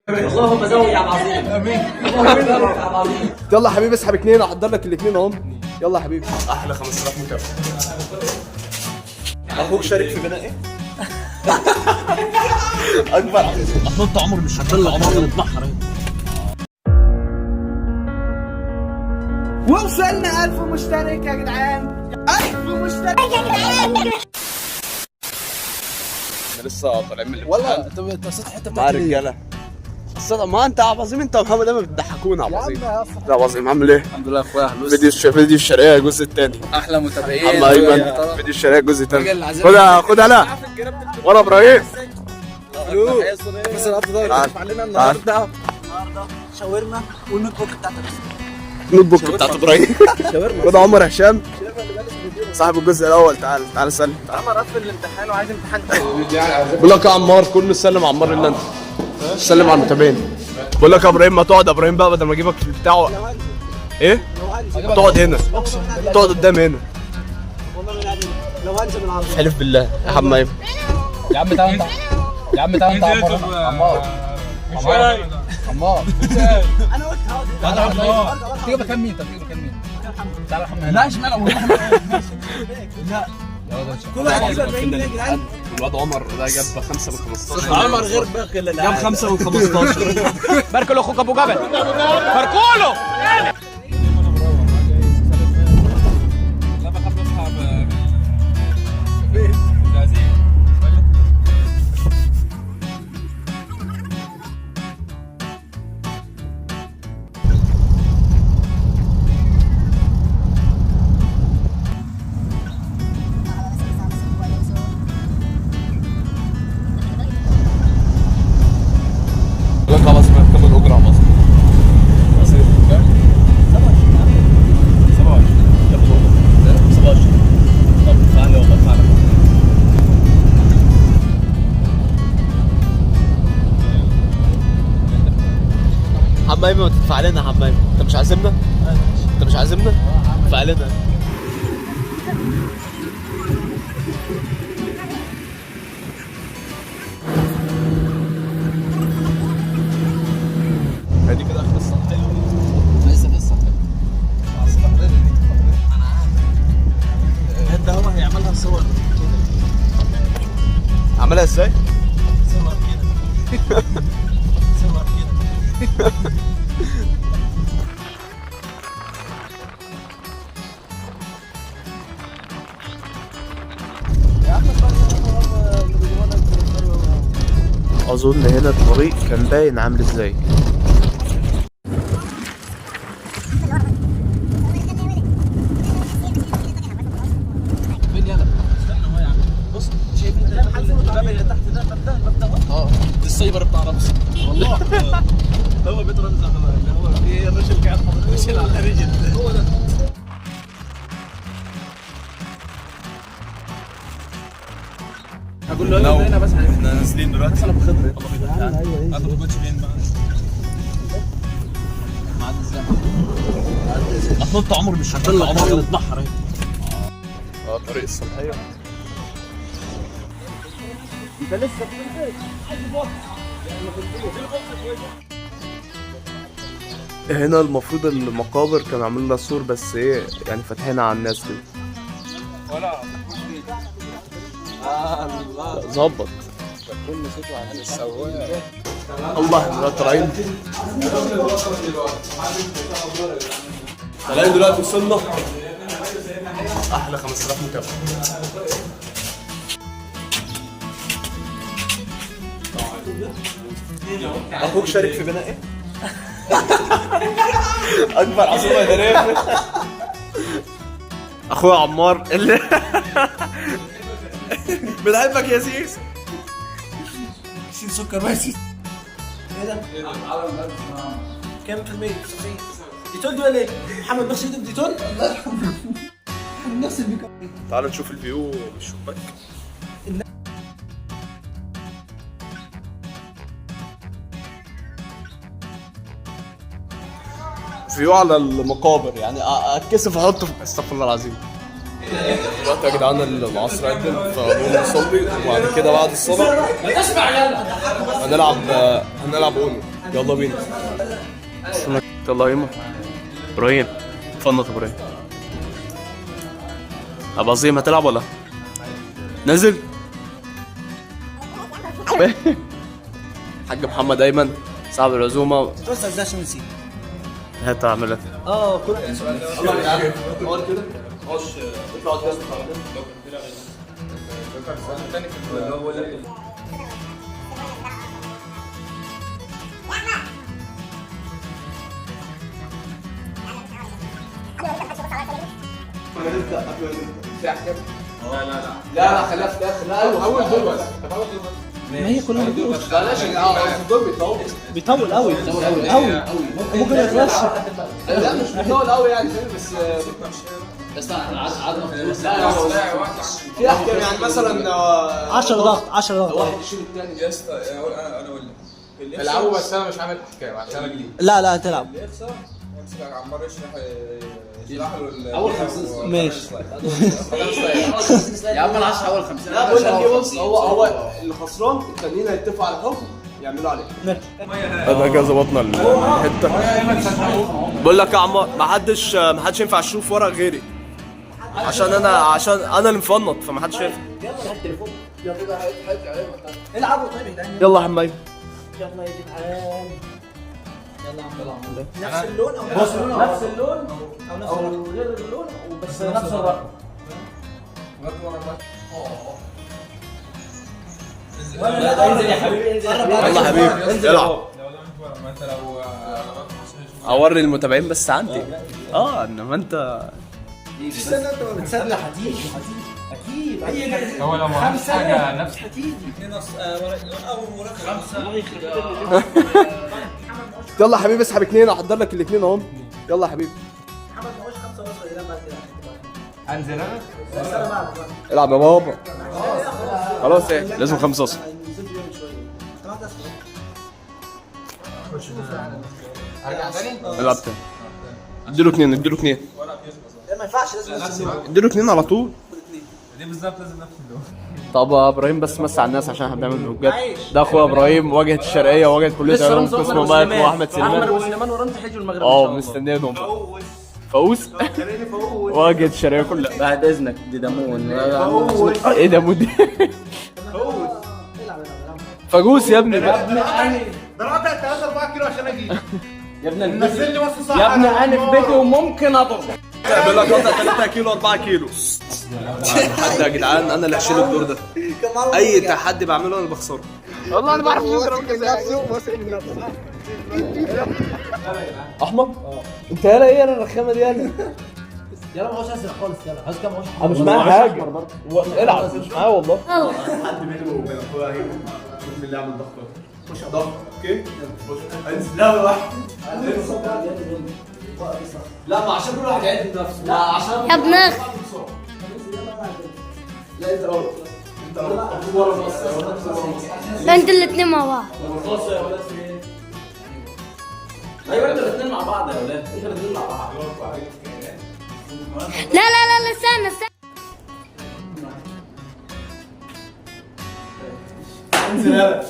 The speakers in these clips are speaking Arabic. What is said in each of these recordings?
اللهم زود يا عبد العظيم. امين. اللهم زود يا عبد العظيم. يلا يا حبيبي اسحب اتنين، احضر لك الاتنين اهم. يلا يا حبيبي. احلى 5000 متابع. اخوك شارك في بناء ايه؟ اكبر اطلت عمر مش هتطلع عمر البحر. وصلنا 1000 مشترك يا جدعان. 1000 مشترك يا جدعان. احنا لسه طالعين من والله انت سطح حته مع رجاله. ما انت عبد العظيم، انت ومحمد دايما بتضحكونا. عبد العظيم لا عبد العظيم عامل ايه؟ الحمد لله يا اخويا. فيديو الشرقيه الجزء الثاني. احلى متابعين. عم ايمن فيديو الشرقيه الجزء الثاني. خدها لا ورا ابراهيم. بس العبد ده تعال. علينا النهارده شاورما والنوت بوك بتاعتك. النوت بوك بتاعت ابراهيم. خد عمر هشام صاحب الجزء الاول. تعال سلم. عمر قفل الامتحان وعايز امتحان تاني. بقول لك يا عمار كله سلم على عمار الا انت. سلم على المتابعين. بقول لك يا ابراهيم ما تقعد يا ابراهيم بقى بدل ما اجيبك في بتاعه. ايه؟ تقعد هنا. تقعد قدام هنا. لو هنزل من العرض. حلف بالله يا عم ايمن. يا عم تعال انت. يا عم تعال انت عمار. عمار. انا قلت تعال تيجي مكان مين؟ طب تيجي مكان مين؟ تعال محمد. لا اشمعنى ابو محمد؟ لا كل واحد يجيب 40 جنيه يا جدعان. الواد عمر ده جاب 5 من 15. عمر غير باقي اللي جاب 5 من 15. باركوا له اخوك ابو جبل. باركوا له. خلاص ما كمل اجره على مصر. 27. طب تعالى والله تعالى. عم ايمن ما تدفع لنا يا عم ايمن. انت مش عازمنا؟ انت مش عازمنا؟ ادفع لنا. ادي كده اخر الصف. لسه في الصف. انت هو هيعملها صور كده. عملها ازاي؟ صور كده. صور كده. اظن هنا الطريق كان باين عامل ازاي. فين يلا؟ استنى اهو يا عم. بص شايف انت الباب اللي تحت ده مبدا دي السايبر بتاع رمسي. والله هو بيت رمزه اللي هو في الرجل قاعد حاطط رجل على رجل. هو ده. هقول له يلا هنا بس احنا نازلين دلوقتي. انا بخضر. ايوه اضرب كوتش فين بقى؟ معدي الزمن. اطلت عمر مش هتطلع عمر البحر. طريق الصلاحيه. انت لسه في البيت. هنا المفروض المقابر كانوا عاملين لها سور بس ايه يعني فاتحينها على الناس كده. ولا ظبط. كل صوته عن السواق. الله دلوقتي طالعين. طالعين دلوقتي وصلنا. احلى 5000 متابع. اخوك شارك في بناء ايه؟ اكبر عاصمه اداريه. اخويا عمار اللي بنحبك يا سيس. شيل سكر بس. ايه ده؟ كام في المية؟ 90. ديتول دي ولا ايه؟ محمد بخش يدك ديتول؟ نفس البيكا. تعال نشوف الفيو من الشباك. فيو على المقابر يعني اتكسف احطه في استغفر الله العظيم. دلوقتي يا جدعان العصر قدم فنقوم نصلي وبعد كده بعد الصلاه هنلعب اونو. يلا بينا. يلا يما ابراهيم فنط ابراهيم. ابو عظيم هتلعب ولا نازل؟ حاج محمد ايمن صاحب العزومه. توصل ازاي عشان نسيت؟ هات اعملها. كل يلا يا جدعان اقعد كده. خش اطلع قدام. لا خليها في الاخر. لا اول دور بس. ما هي كلها بتدور. بلاش الدور بيطول. بيطول قوي قوي ممكن ما يخلصش. لا مش بيطول قوي يعني بس في احكام يعني مثلا 10 ضغط 10 ضغط. واحد يشيل الثاني. يا اسطى انا اقول لك العبوا بس انا مش عامل احكام عشان انا جديد. لا تلعب. اللي يخسر يمسك عمار يشرح له اول 50 ماشي. يا عم ال10 اول 50. لا بقول لك ايه بص هو اللي خسران التانيين هيتفقوا على حكم يعملوا عليه. انا كده ظبطنا الحته. بقول لك يا عمار ما حدش ينفع يشوف ورق غيري عشان انا اللي مفنط فما حدش شايف. العبوا طيب يا جدعان. يلا يا حماي. يلا يا جدعان. يلا يا عم نفس اللون او نفس اللون او غير اللون بس نفس الرقم. انزل يا حبيبي انزل. يلا حبيبي العب. ما انت لو اوري المتابعين بس عندي انما انت استنى انت ما بتسرح هتيجي اكيد اي هو لو ما عملش حاجه نفس هتيجي. يلا يا حبيبي اسحب اثنين احضر لك الاثنين اهم. يلا يا حبيبي محمد ما هوش 5 ونص ولا بعد كده. انزل انا العب يا بابا. خلاص ايه لازم 5 اصلا. ارجع تاني العب تاني. اديله اثنين ما ينفعش لازم اديله اثنين على طول. دي بالظبط لازم نفس اللون. طب ابراهيم بس مسي على الناس عشان احنا بنعمل فلوجات. ده اخويا ابراهيم واجهه الشرقيه واجهه كليه علوم قسم مايك واحمد سليمان. وسليمان ورمزي حجوا المغرب. مستنيينهم فوز واجهه الشرقيه كلها. بعد اذنك دي دمون. ايه ده مودي؟ فجوس يا ابني بقى. ضربت 3 4 كيلو عشان اجي. يا ابني نزل لي وصف صح. يا ابني انا في بيتي وممكن اضرب. بيقول لك قطع 3 كيلو 4 كيلو. حد يا جدعان انا اللي هشيل الدور ده. اي تحدي بعمله انا بخسره. والله انا بعرف اضرب نفسه احمد. انت يالا ايه انا الرخامه دي يالا. يلا ما هوش ازرق خالص. يلا عايز كام هوش انا مش معايا حاجه. العب مش معايا والله. حد بينه وبين اخويا هيك بسم الله اعمل ضغط. خش ضغط اوكي. انزل لا واحد. لا ما عشان كل واحد يعد نفسه. لا عشان يا ابن اخ لا انت اول. انت ورا بص. لا انتوا الاثنين مع بعض. ايوه انتوا الاثنين مع بعض يا ولاد. انتوا الاثنين مع بعض. لا استنى انزل يلا.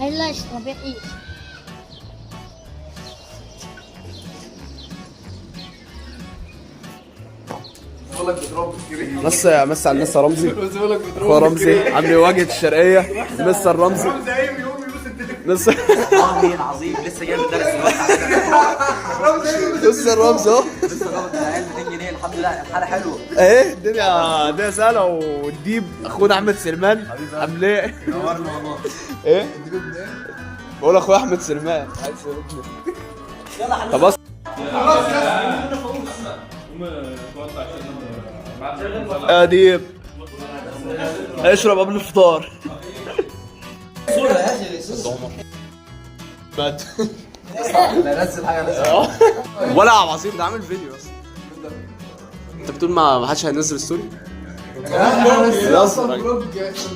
علاش طبيعي. مس على الناس يا رمزي. اخويا رمزي عامل واجهه الشرقيه. مستر رمزي. مستر العظيم لسه جاي من درس مستر رمزي اهو. لسه ضابط العيال 200 جنيه الحمد لله الحاله حلوه. ايه الدنيا سهله. والديب اخونا احمد سليمان عامل ايه؟ ايه؟ بقول اخويا احمد سليمان عايز يلا حلو. خلاص ادي اشرب قبل الفطار. صورة يا اخي. مات لا نزل حاجه نزل. ولا عبد العظيم ده عامل فيديو اصلا. انت بتقول ما حدش هينزل ستوري؟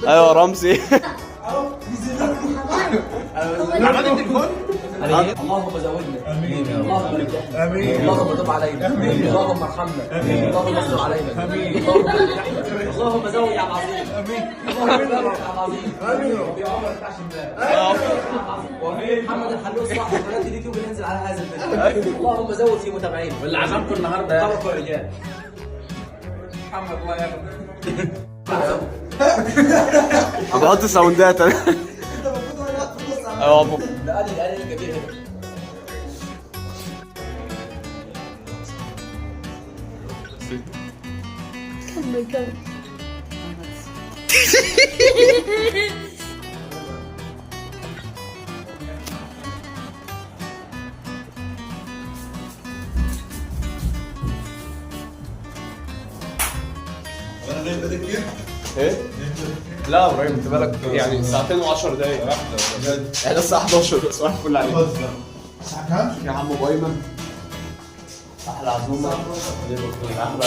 ايوه رمزي. اللهم زودنا اللهم نجحنا اللهم تب علينا اللهم ارحمنا اللهم استر علينا اللهم زود يا عبد العظيم اللهم زود يا عبد العظيم في عمر بتاع شمال وفي محمد الحلوس صاحب قناه اليوتيوب اللي ينزل على هذا الفيديو. اللهم زود في متابعين واللي عزمكم النهارده يا طبق رجال محمد الله ياخد. بحط ساوندات انا. ايوه ابو ده قال الكبير هنا. كمل كمل. ايه؟ لا يا ابراهيم انت بالك يعني ساعتين و10 دقايق. احنا الساعه 11 صباح الفل عليك. يا عم ابو ايمن احلى عزومه احلى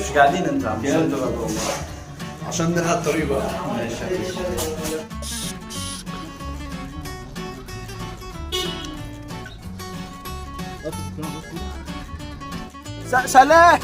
مش قاعدين انت عم عشان نلحق الطريق بقى. سلام.